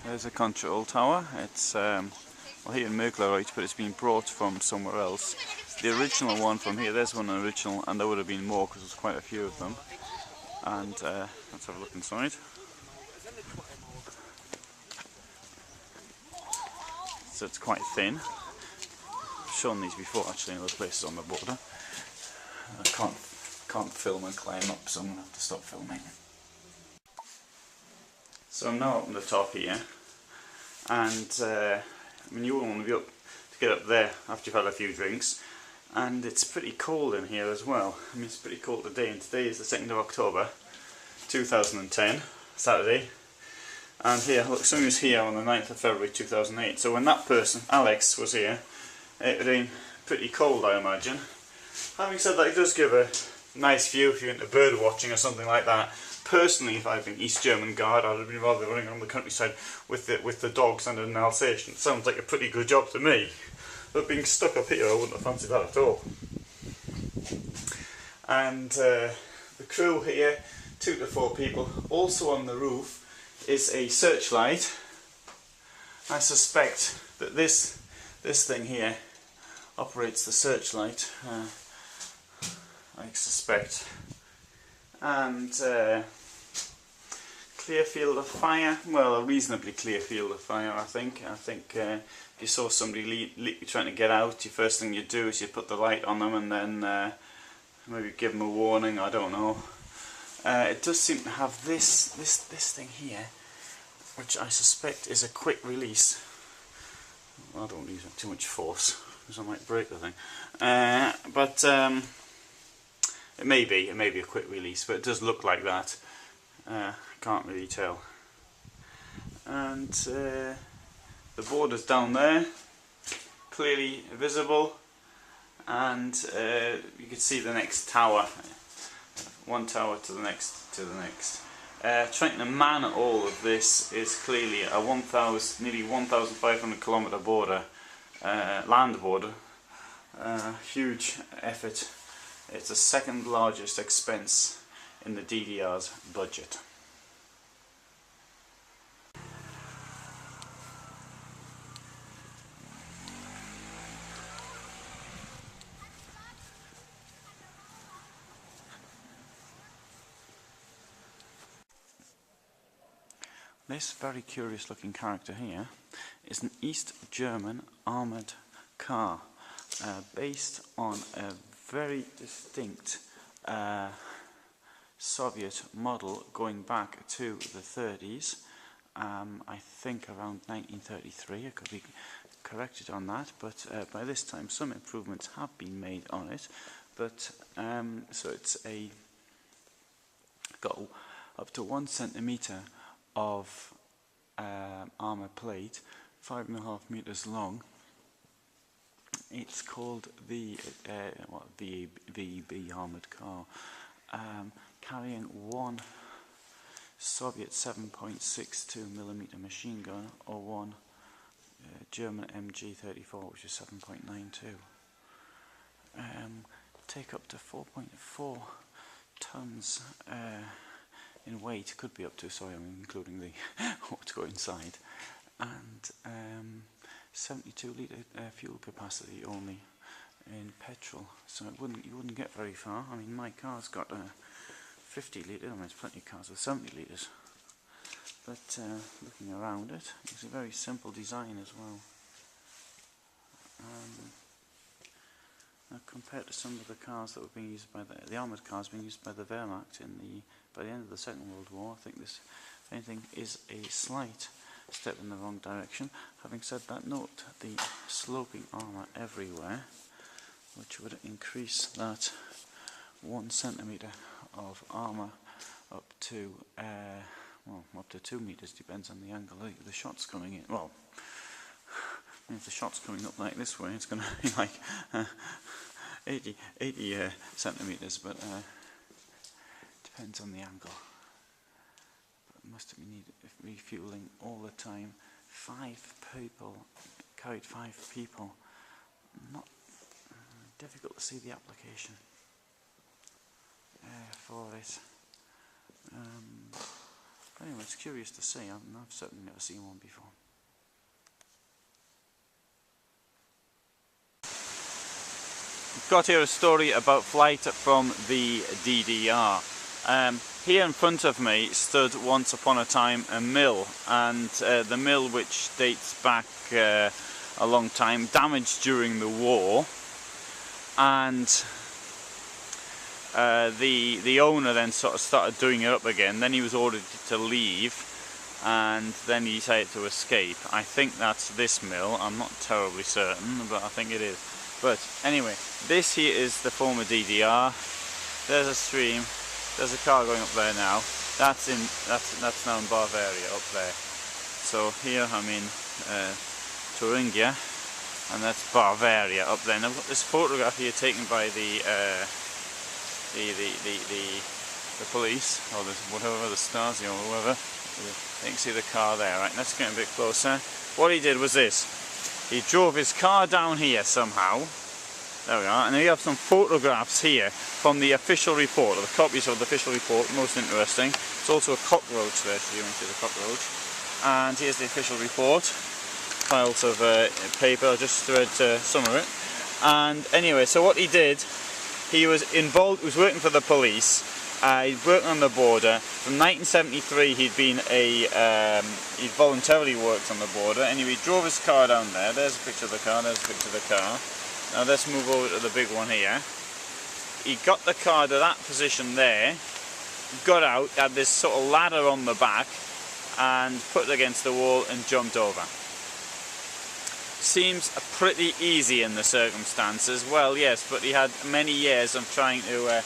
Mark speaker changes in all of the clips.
Speaker 1: There's a control tower. It's well, here in Mödlareuth, but it's been brought from somewhere else. The original one from here, there's one original, and there would have been more because there's quite a few of them. And let's have a look inside. So it's quite thin. I've shown these before actually in other places on the border. I can't film and climb up, so I'm going to have to stop filming. So I'm now up on the top here, and I mean, you wouldn't want to be up to get up there after you've had a few drinks, and it's pretty cold in here as well. I mean, it's pretty cold today, and today is the 2nd of October 2010, Saturday, and here, look, someone was here on the 9th of February 2008, so when that person, Alex, was here, it would have been pretty cold, I imagine. Having said that, it does give a nice view if you're into bird watching or something like that. Personally, if I'd been East German Guard, I'd have been rather running around the countryside with the dogs and an Alsatian. It sounds like a pretty good job to me. But being stuck up here, I wouldn't have fancied that at all. And the crew here, 2 to 4 people. Also on the roof is a searchlight. I suspect that this thing here operates the searchlight. I suspect. And clear field of fire, well, a reasonably clear field of fire, I think. If you saw somebody trying to get out, the first thing you do is you put the light on them and then maybe give them a warning, I don't know. It does seem to have this thing here, which I suspect is a quick release. Well, I don't use too much force, because I might break the thing. But it may be a quick release, but it does look like that. Can't really tell. And the border's down there, clearly visible, and you can see the next tower. One tower to the next, to the next. Trying to man all of this is clearly a nearly 1,500 kilometre border, land border. Huge effort. It's the second largest expense in the DDR's budget. This very curious looking character here is an East German armoured car based on a very distinct Soviet model going back to the 30s. I think around 1933. I could be corrected on that, but by this time some improvements have been made on it. But so it's got up to 1 centimetre of armour plate, 5.5 metres long. It's called the VEB armoured car, carrying one Soviet 7.62mm machine gun or one German MG-34, which is 7.92. Take up to 4.4 tons in weight, could be up to, sorry, I'm including the what to go inside, and 72 litre fuel capacity only in petrol, so you wouldn't get very far. I mean, my car's got 50 litre, I mean, there's plenty of cars with 70 litres, but looking around it, it's a very simple design as well. Now, compared to some of the cars that were being used by the armoured cars being used by the Wehrmacht by the end of the Second World War, I think this, if anything, is a slight step in the wrong direction. Having said that, note the sloping armour everywhere, which would increase that 1 centimetre of armour up to up to 2 metres, depends on the angle the shot's coming in. Well, if the shot's coming up like this way, it's going to be like 80 centimetres, but depends on the angle. But must have been refuelling all the time. 5 people, carried 5 people. Not difficult to see the application for it. But anyway, it's curious to see. I've certainly never seen one before. We've got here a story about flight from the DDR. Here in front of me stood once upon a time a mill, and the mill, which dates back a long time, damaged during the war, and the owner then sort of started doing it up again. Then he was ordered to leave, and then he decided to escape. I think that's this mill. I'm not terribly certain, but I think it is. But anyway, this here is the former DDR. There's a stream. There's a car going up there now. That's now in Bavaria up there. So here I'm in Thuringian, and that's Bavaria up there. And I've got this photograph here taken by the police, or whatever, the Stasi or whoever. You can see the car there, right? Let's get a bit closer. What he did was this. He drove his car down here somehow. There we are, and we have some photographs here from the official report, or the copies of the official report, most interesting. It's also a cockroach there, so you can see the cockroach. And here's the official report, piles of paper. I just read some of it. And anyway, so what he did, he was involved, he was working for the police, he'd worked on the border. From 1973 he'd been he'd voluntarily worked on the border. Anyway, he drove his car down there. There's a picture of the car, there's a picture of the car. Now let's move over to the big one here. He got the car to that position there, got out, had this sort of ladder on the back, and put it against the wall and jumped over. Seems pretty easy in the circumstances. Well, yes, but he had many years of trying to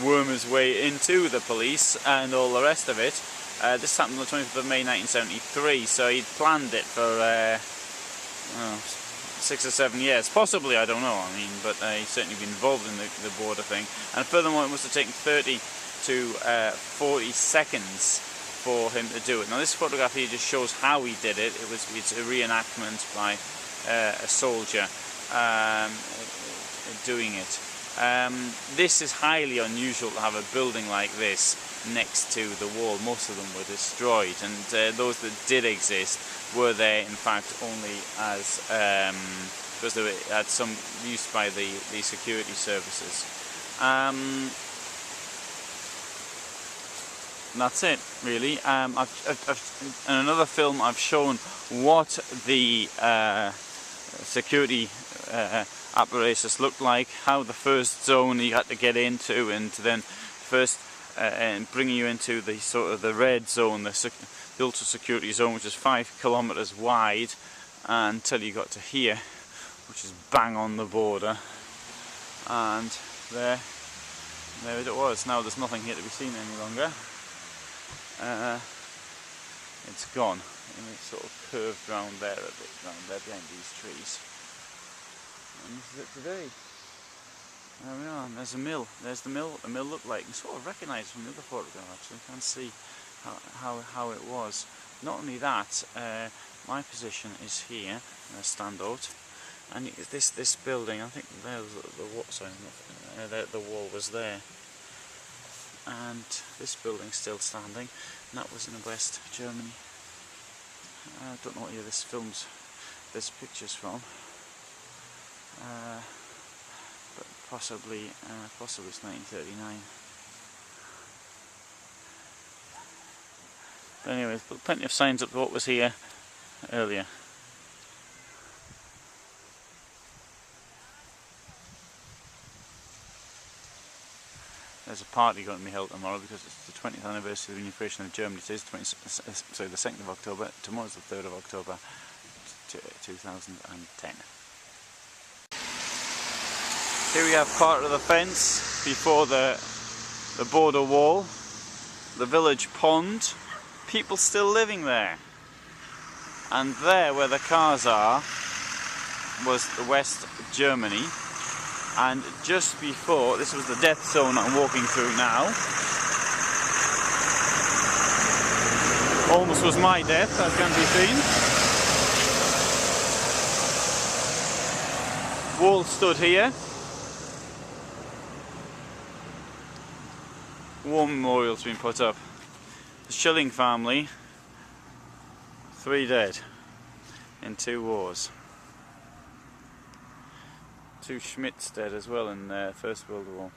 Speaker 1: worm his way into the police and all the rest of it. This happened on the 25th of May 1973, so he'd planned it for 6 or 7 years, possibly, I don't know, I mean, but he's certainly been involved in the border thing. And furthermore, it must have taken 30 to 40 seconds for him to do it. Now this photograph here just shows how he did it. It's a reenactment by a soldier doing it. This is highly unusual to have a building like this next to the wall. Most of them were destroyed, and those that did exist were there in fact only as because they had some use by the security services. That's it, really. In another film I've shown what the security apparatus looked like, how the first zone you had to get into, and then first and bringing you into the sort of the red zone, the ultra security zone, which is 5 kilometers wide, until you got to here, which is bang on the border. And there it was. Now there's nothing here to be seen any longer. It's gone, and it's sort of curved round there a bit, round there behind these trees. And this is it today. There we are, and there's a mill. There's the mill, what the mill looked like. You sort of recognise from the other photograph, actually. You can see how it was. Not only that, my position is here, in a standout, and this building, I think the wall was there. And this building's still standing, and that was in West Germany. I don't know what year this picture's from. But possibly it's 1939. But anyway, plenty of signs of what was here earlier. There's a party going to be held tomorrow because it's the 20th anniversary of the unification of Germany. Today's the 2nd of October. Tomorrow's the 3rd of October 2010. Here we have part of the fence before the border wall, the village pond, people still living there. And there where the cars are was the West Germany, and just before, this was the death zone I'm walking through now. Almost was my death, as can be seen. Wall stood here. War memorial's been put up. The Schilling family, 3 dead in 2 wars. 2 Schmidts dead as well in the First World War.